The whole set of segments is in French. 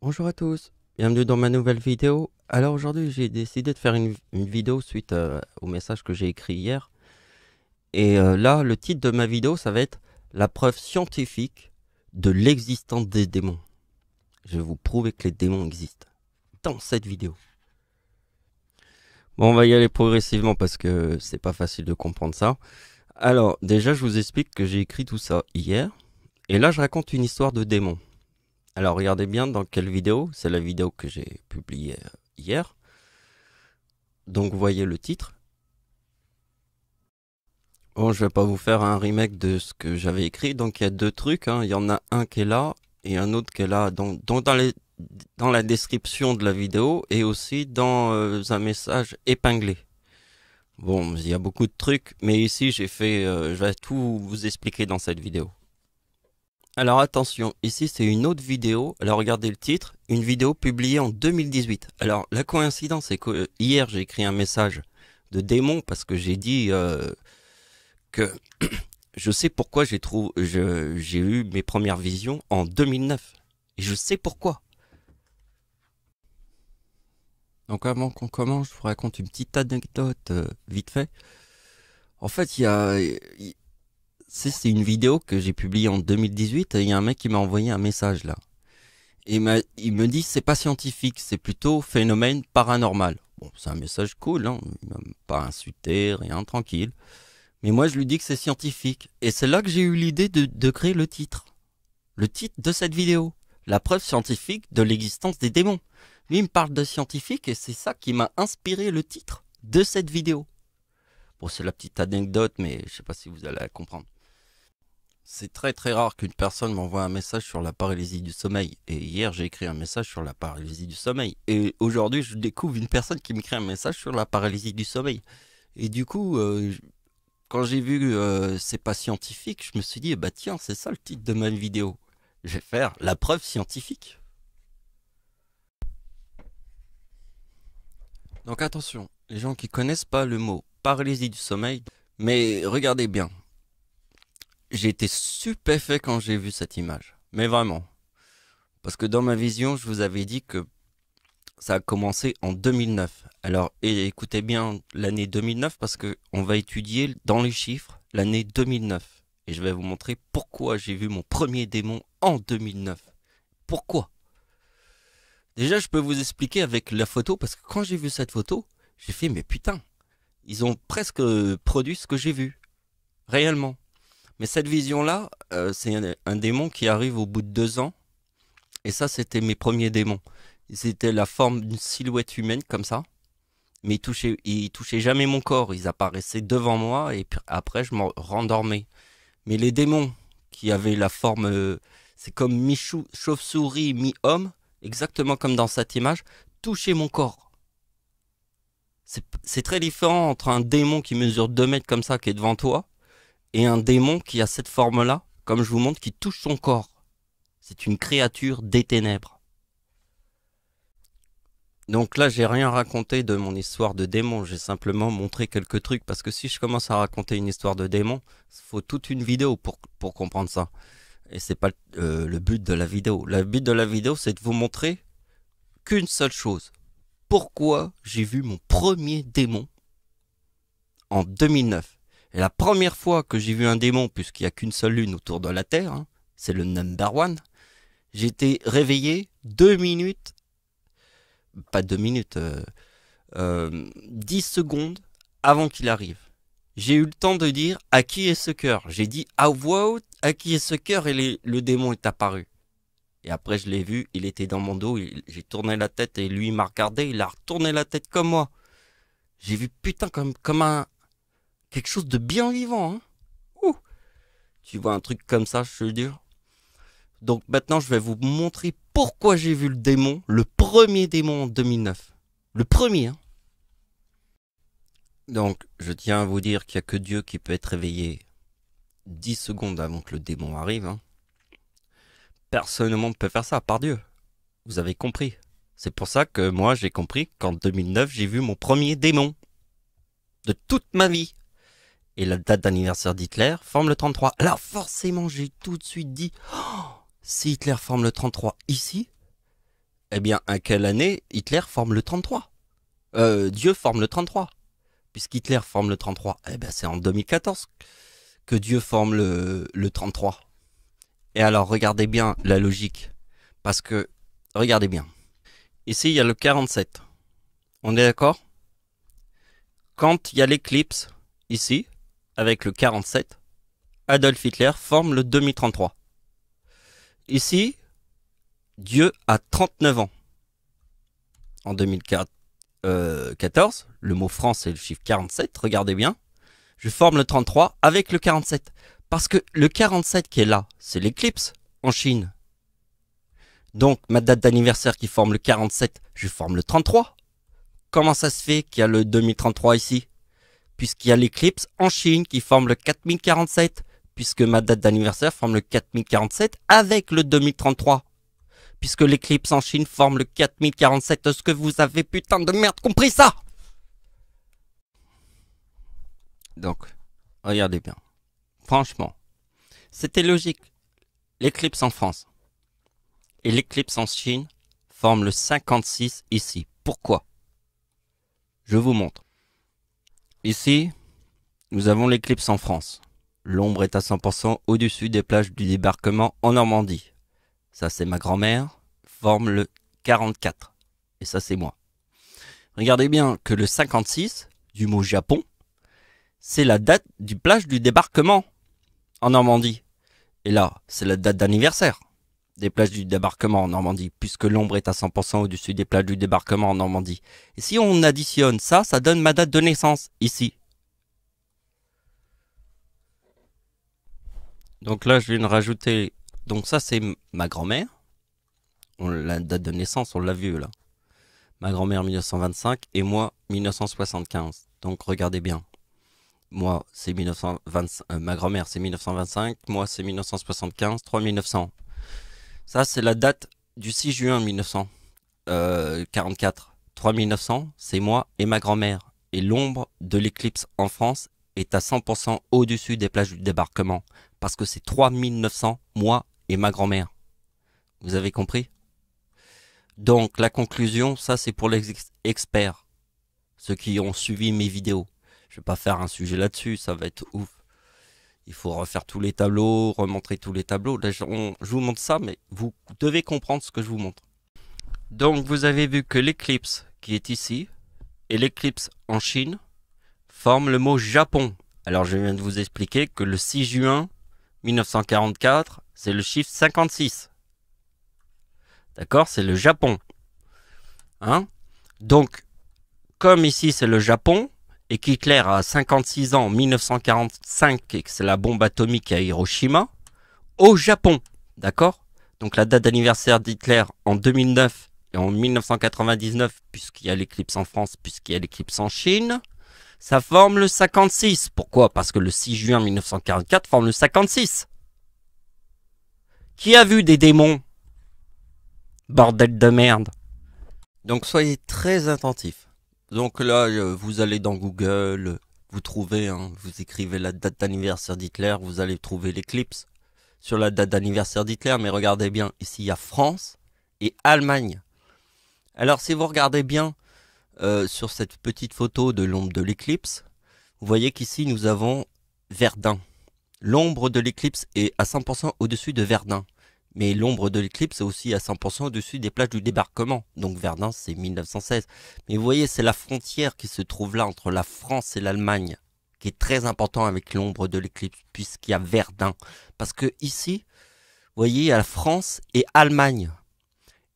Bonjour à tous, bienvenue dans ma nouvelle vidéo. Alors aujourd'hui j'ai décidé de faire une vidéo suite au message que j'ai écrit hier. Et là le titre de ma vidéo ça va être la preuve scientifique de l'existence des démons. Je vais vous prouver que les démons existent dans cette vidéo. Bon, on va y aller progressivement parce que c'est pas facile de comprendre ça. Alors déjà je vous explique que j'ai écrit tout ça hier. Et là je raconte une histoire de démons. Alors regardez bien dans quelle vidéo, c'est la vidéo que j'ai publiée hier. Donc vous voyez le titre. Bon, je vais pas vous faire un remake de ce que j'avais écrit, donc il y a deux trucs, hein. Il y en a un qui est là et un autre qui est là, donc dans la description de la vidéo et aussi dans un message épinglé. Bon, il y a beaucoup de trucs, mais ici j'ai fait, je vais tout vous expliquer dans cette vidéo. Alors attention, ici c'est une autre vidéo, alors regardez le titre, une vidéo publiée en 2018. Alors la coïncidence c'est que hier j'ai écrit un message de démon parce que j'ai dit que je sais pourquoi j'ai eu mes premières visions en 2009. Et je sais pourquoi. Donc avant qu'on commence, je vous raconte une petite anecdote vite fait. En fait, c'est une vidéo que j'ai publiée en 2018 et il y a un mec qui m'a envoyé un message là. Et il me dit c'est pas scientifique, c'est plutôt phénomène paranormal. Bon, c'est un message cool, hein, il m'a pas insulté, rien, tranquille. Mais moi je lui dis que c'est scientifique. Et c'est là que j'ai eu l'idée de créer le titre. Le titre de cette vidéo. La preuve scientifique de l'existence des démons. Lui il me parle de scientifique et c'est ça qui m'a inspiré le titre de cette vidéo. Bon, c'est la petite anecdote, mais je sais pas si vous allez la comprendre. C'est très très rare qu'une personne m'envoie un message sur la paralysie du sommeil. Et hier j'ai écrit un message sur la paralysie du sommeil. Et aujourd'hui je découvre une personne qui m'écrit un message sur la paralysie du sommeil. Et du coup, quand j'ai vu c'est pas scientifique, je me suis dit bah tiens c'est ça le titre de ma vidéo. Je vais faire la preuve scientifique. Donc attention, les gens qui connaissent pas le mot paralysie du sommeil, mais regardez bien. J'ai été stupéfait quand j'ai vu cette image. Mais vraiment. Parce que dans ma vision, je vous avais dit que ça a commencé en 2009. Alors, écoutez bien l'année 2009 parce que on va étudier dans les chiffres l'année 2009. Et je vais vous montrer pourquoi j'ai vu mon premier démon en 2009. Pourquoi? Déjà, je peux vous expliquer avec la photo parce que quand j'ai vu cette photo, j'ai fait mais putain, ils ont presque produit ce que j'ai vu. Réellement. Mais cette vision-là, c'est un démon qui arrive au bout de 2 ans. Et ça, c'était mes premiers démons. C'était la forme d'une silhouette humaine comme ça. Mais ils touchaient jamais mon corps. Ils apparaissaient devant moi et puis après, je me rendormais. Mais les démons qui avaient la forme, c'est comme mi-chauve-souris, mi-homme, exactement comme dans cette image, touchaient mon corps. C'est très différent entre un démon qui mesure 2 mètres comme ça, qui est devant toi, et un démon qui a cette forme-là, comme je vous montre, qui touche son corps. C'est une créature des ténèbres. Donc là, j'ai rien raconté de mon histoire de démon, j'ai simplement montré quelques trucs, parce que si je commence à raconter une histoire de démon, il faut toute une vidéo pour comprendre ça. Et c'est pas le but de la vidéo. Le but de la vidéo, c'est de vous montrer qu'une seule chose. Pourquoi j'ai vu mon premier démon en 2009. Et la première fois que j'ai vu un démon, puisqu'il n'y a qu'une seule lune autour de la Terre, hein, c'est le number one, j'ai été réveillé 2 minutes, pas 2 minutes, 10 secondes avant qu'il arrive. J'ai eu le temps de dire à qui est ce cœur. J'ai dit à voix haute à qui est ce cœur et le démon est apparu. Et après je l'ai vu, il était dans mon dos, j'ai tourné la tête et lui m'a regardé, il a retourné la tête comme moi. J'ai vu putain comme un quelque chose de bien vivant. Hein. Ouh. Tu vois un truc comme ça, je te jure. Donc maintenant je vais vous montrer pourquoi j'ai vu le démon, le premier démon en 2009. Le premier. Hein. Donc je tiens à vous dire qu'il n'y a que Dieu qui peut être réveillé 10 secondes avant que le démon arrive. Hein. Personne au monde peut faire ça, à part Dieu. Vous avez compris. C'est pour ça que moi j'ai compris qu'en 2009 j'ai vu mon premier démon. De toute ma vie. Et la date d'anniversaire d'Hitler forme le 33. Alors forcément j'ai tout de suite dit, oh, si Hitler forme le 33 ici, Eh bien, à quelle année Hitler forme le 33? Dieu forme le 33. Puisqu'Hitler forme le 33, eh ben c'est en 2014 que Dieu forme le 33. Et alors, regardez bien la logique. Parce que, regardez bien. Ici, il y a le 47. On est d'accord? Quand il y a l'éclipse, ici, avec le 47, Adolf Hitler forme le 2033. Ici, Dieu a 39 ans. En 2014, le mot France est le chiffre 47, regardez bien. Je forme le 33 avec le 47. Parce que le 47 qui est là, c'est l'éclipse en Chine. Donc, ma date d'anniversaire qui forme le 47, je forme le 33. Comment ça se fait qu'il y a le 2033 ici? Puisqu'il y a l'éclipse en Chine qui forme le 4047. Puisque ma date d'anniversaire forme le 4047 avec le 2033. Puisque l'éclipse en Chine forme le 4047. Est-ce que vous avez putain de merde compris ça? Donc, regardez bien. Franchement, c'était logique. L'éclipse en France et l'éclipse en Chine forment le 56 ici. Pourquoi? Je vous montre. Ici, nous avons l'éclipse en France. L'ombre est à 100% au-dessus des plages du débarquement en Normandie. Ça, c'est ma grand-mère, forme le 44. Et ça, c'est moi. Regardez bien que le 56, du mot Japon, c'est la date du plage du débarquement en Normandie. Et là, c'est la date d'anniversaire des plages du débarquement en Normandie, puisque l'ombre est à 100% au-dessus des plages du débarquement en Normandie. Et si on additionne ça, ça donne ma date de naissance, ici. Donc là, je viens de rajouter... Donc ça, c'est ma grand-mère. La date de naissance, on l'a vu là. Ma grand-mère 1925 et moi 1975. Donc regardez bien. Moi, c'est 1925, ma grand-mère c'est 1925, moi c'est 1975, 3900. Ça, c'est la date du 6 juin 1944. 3900, c'est moi et ma grand-mère. Et l'ombre de l'éclipse en France est à 100% au-dessus des plages du débarquement. Parce que c'est 3900, moi et ma grand-mère. Vous avez compris? Donc, la conclusion, ça c'est pour les experts. Ceux qui ont suivi mes vidéos. Je vais pas faire un sujet là-dessus, ça va être ouf. Il faut refaire tous les tableaux, remontrer tous les tableaux. Là, je vous montre ça, mais vous devez comprendre ce que je vous montre. Donc, vous avez vu que l'éclipse qui est ici et l'éclipse en Chine forment le mot Japon. Alors, je viens de vous expliquer que le 6 juin 1944, c'est le chiffre 56. D'accord? C'est le Japon. Hein? Donc, comme ici c'est le Japon, et qu'Hitler a 56 ans en 1945 et que c'est la bombe atomique à Hiroshima, au Japon, d'accord? Donc la date d'anniversaire d'Hitler en 2009 et en 1999, puisqu'il y a l'éclipse en France, puisqu'il y a l'éclipse en Chine, ça forme le 56. Pourquoi? Parce que le 6 juin 1944 forme le 56. Qui a vu des démons? Bordel de merde. Donc soyez très attentifs. Donc là, vous allez dans Google, vous trouvez, vous écrivez la date d'anniversaire d'Hitler, vous allez trouver l'éclipse sur la date d'anniversaire d'Hitler. Mais regardez bien, ici il y a France et Allemagne. Alors si vous regardez bien sur cette petite photo de l'ombre de l'éclipse, vous voyez qu'ici nous avons Verdun. L'ombre de l'éclipse est à 100% au-dessus de Verdun. Mais l'ombre de l'éclipse est aussi à 100% au-dessus des plages du débarquement. Donc Verdun, c'est 1916. Mais vous voyez, c'est la frontière qui se trouve là entre la France et l'Allemagne, qui est très important avec l'ombre de l'éclipse, puisqu'il y a Verdun. Parce que ici, vous voyez, il y a la France et Allemagne.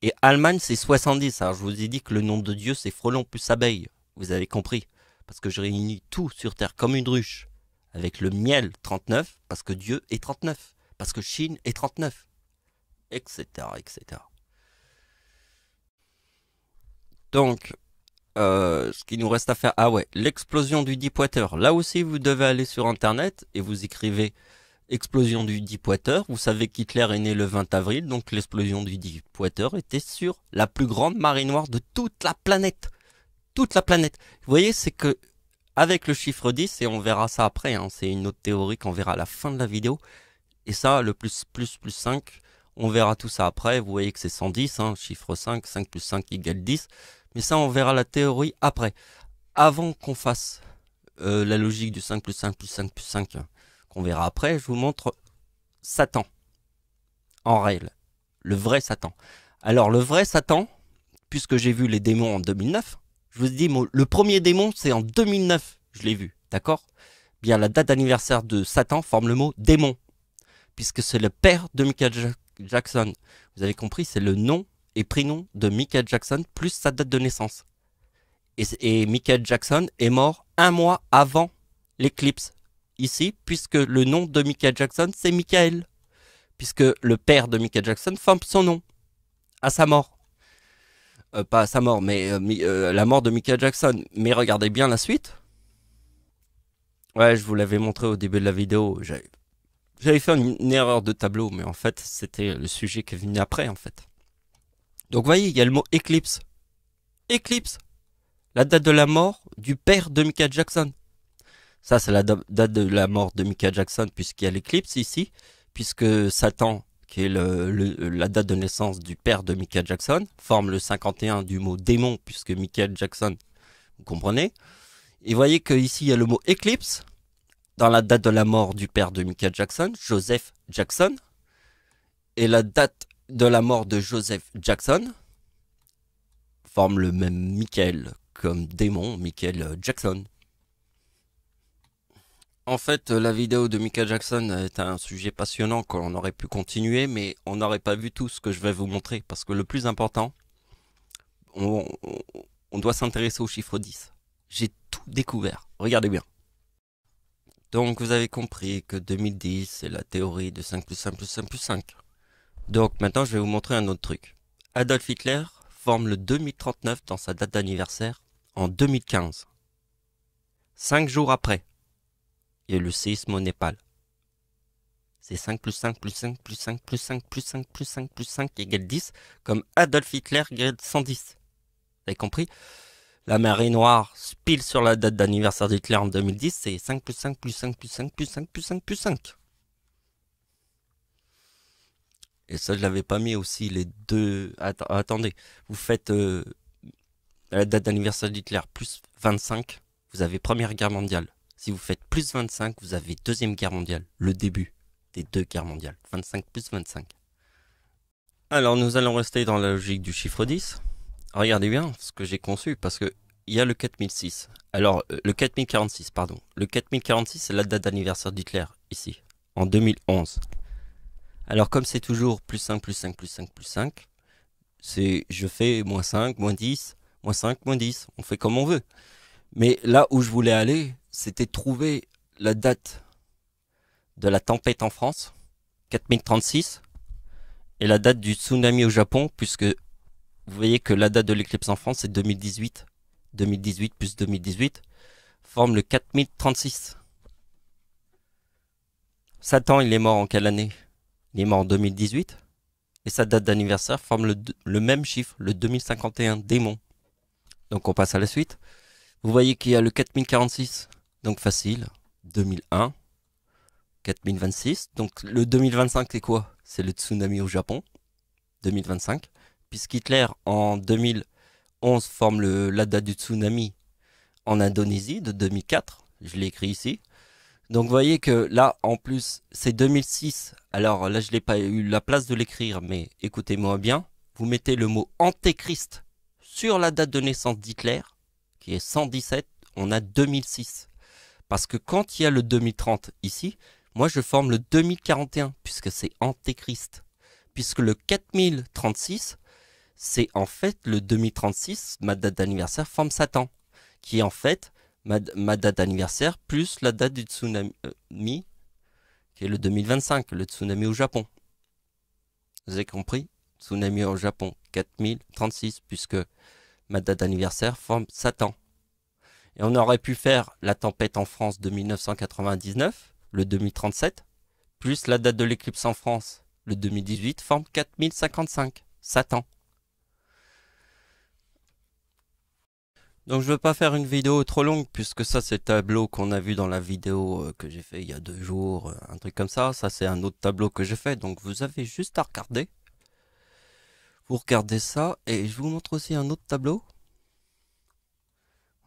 Et Allemagne, c'est 70. Alors je vous ai dit que le nom de Dieu, c'est frelon plus abeille. Vous avez compris. Parce que je réunis tout sur Terre comme une ruche. Avec le miel 39, parce que Dieu est 39. Parce que Chine est 39. Etc. etc. Donc, ce qu'il nous reste à faire... Ah ouais, l'explosion du Deepwater. Là aussi, vous devez aller sur Internet et vous écrivez explosion du Deepwater. Vous savez qu'Hitler est né le 20 avril, donc l'explosion du Deepwater était sur la plus grande marée noire de toute la planète. Toute la planète. Vous voyez, c'est que avec le chiffre 10, et on verra ça après, c'est une autre théorie qu'on verra à la fin de la vidéo, et ça, le plus 5, On verra tout ça après. Vous voyez que c'est 110, hein, chiffre 5, 5 plus 5 égale 10. Mais ça, on verra la théorie après. Avant qu'on fasse la logique du 5 plus 5 plus 5 plus 5, qu'on verra après, je vous montre Satan, en réel. Le vrai Satan. Alors, le vrai Satan, puisque j'ai vu les démons en 2009, je vous dis, le premier démon, c'est en 2009, je l'ai vu, d'accord? Bien, la date d'anniversaire de Satan forme le mot démon, puisque c'est le père de Michael Jackson. Vous avez compris, c'est le nom et prénom de Michael Jackson plus sa date de naissance. Et Michael Jackson est mort un mois avant l'éclipse ici, puisque le nom de Michael Jackson, c'est Michael. Puisque le père de Michael Jackson forme son nom à sa mort. Pas à sa mort, mais la mort de Michael Jackson. Mais regardez bien la suite. Ouais, je vous l'avais montré au début de la vidéo. J'avais fait une erreur de tableau, mais en fait, c'était le sujet qui est venu après, en fait. Donc, vous voyez, il y a le mot éclipse. Éclipse. La date de la mort du père de Michael Jackson. Ça, c'est la date de la mort de Michael Jackson, puisqu'il y a l'éclipse ici, puisque Satan, qui est la date de naissance du père de Michael Jackson, forme le 51 du mot démon, puisque Michael Jackson, vous comprenez. Et vous voyez qu'ici, il y a le mot éclipse, dans la date de la mort du père de Michael Jackson, Joseph Jackson, et la date de la mort de Joseph Jackson forme le même Michael comme démon, Michael Jackson. En fait, la vidéo de Michael Jackson est un sujet passionnant qu'on aurait pu continuer, mais on n'aurait pas vu tout ce que je vais vous montrer, parce que le plus important, on doit s'intéresser au chiffre 10. J'ai tout découvert, regardez bien. Donc vous avez compris que 2010, c'est la théorie de 5 plus 5 plus 5 plus 5. Donc maintenant, je vais vous montrer un autre truc. Adolf Hitler forme le 2039 dans sa date d'anniversaire en 2015. 5 jours après, il y a eu le séisme au Népal. C'est 5 plus 5 plus 5 plus 5 plus 5 plus 5 plus 5 plus 5 égale 10, comme Adolf Hitler égale 110. Vous avez compris? La marée noire pile sur la date d'anniversaire d'Hitler en 2010, c'est 5 plus 5 plus 5 plus 5 plus 5 plus 5 plus 5. Et ça, je l'avais pas mis aussi, les deux... Attendez, vous faites la date d'anniversaire d'Hitler plus 25, vous avez Première Guerre mondiale. Si vous faites plus 25, vous avez Deuxième Guerre mondiale, le début des deux guerres mondiales. 25 plus 25. Alors, nous allons rester dans la logique du chiffre 10. Regardez bien ce que j'ai conçu, parce que il y a le 4006. Alors, le 4046, pardon. Le 4046, c'est la date d'anniversaire d'Hitler, ici, en 2011. Alors, comme c'est toujours plus 5, plus 5, plus 5, plus 5, je fais moins 5, moins 10, moins 5, moins 10. On fait comme on veut. Mais là où je voulais aller, c'était trouver la date de la tempête en France, 4036, et la date du tsunami au Japon, puisque vous voyez que la date de l'éclipse en France, c'est 2018. 2018 plus 2018 forme le 4036. Satan, il est mort en quelle année? Il est mort en 2018. Et sa date d'anniversaire forme le même chiffre, le 2051, démon. Donc on passe à la suite. Vous voyez qu'il y a le 4046, donc facile. 2001, 4026. Donc le 2025, c'est quoi? C'est le tsunami au Japon. 2025. Puisqu'Hitler, en 2011, forme la date du tsunami en Indonésie de 2004. Je l'ai écrit ici. Donc vous voyez que là, en plus, c'est 2006. Alors là, je n'ai pas eu la place de l'écrire, mais écoutez-moi bien. Vous mettez le mot Antéchrist sur la date de naissance d'Hitler, qui est 117, on a 2006. Parce que quand il y a le 2030 ici, moi je forme le 2041, puisque c'est Antéchrist. Puisque le 4036, c'est en fait le 2036, ma date d'anniversaire forme Satan, qui est en fait ma date d'anniversaire plus la date du tsunami, qui est le 2025, le tsunami au Japon. Vous avez compris? Tsunami au Japon, 4036, puisque ma date d'anniversaire forme Satan. Et on aurait pu faire la tempête en France de 1999, le 2037, plus la date de l'éclipse en France, le 2018, forme 4055, Satan. Donc je veux pas faire une vidéo trop longue puisque ça c'est le tableau qu'on a vu dans la vidéo que j'ai fait il y a 2 jours, un truc comme ça. Ça c'est un autre tableau que j'ai fait, donc vous avez juste à regarder. Vous regardez ça et je vous montre aussi un autre tableau.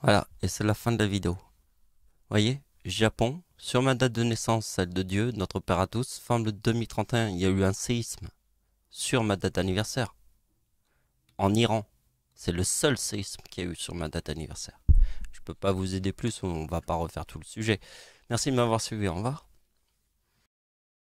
Voilà, et c'est la fin de la vidéo. Voyez, Japon, sur ma date de naissance, celle de Dieu, notre Père à tous, fin de 2031, il y a eu un séisme sur ma date d'anniversaire. En Iran, c'est le seul séisme qu'il y a eu sur ma date d'anniversaire. Je peux pas vous aider plus, on va pas refaire tout le sujet. Merci de m'avoir suivi, au revoir.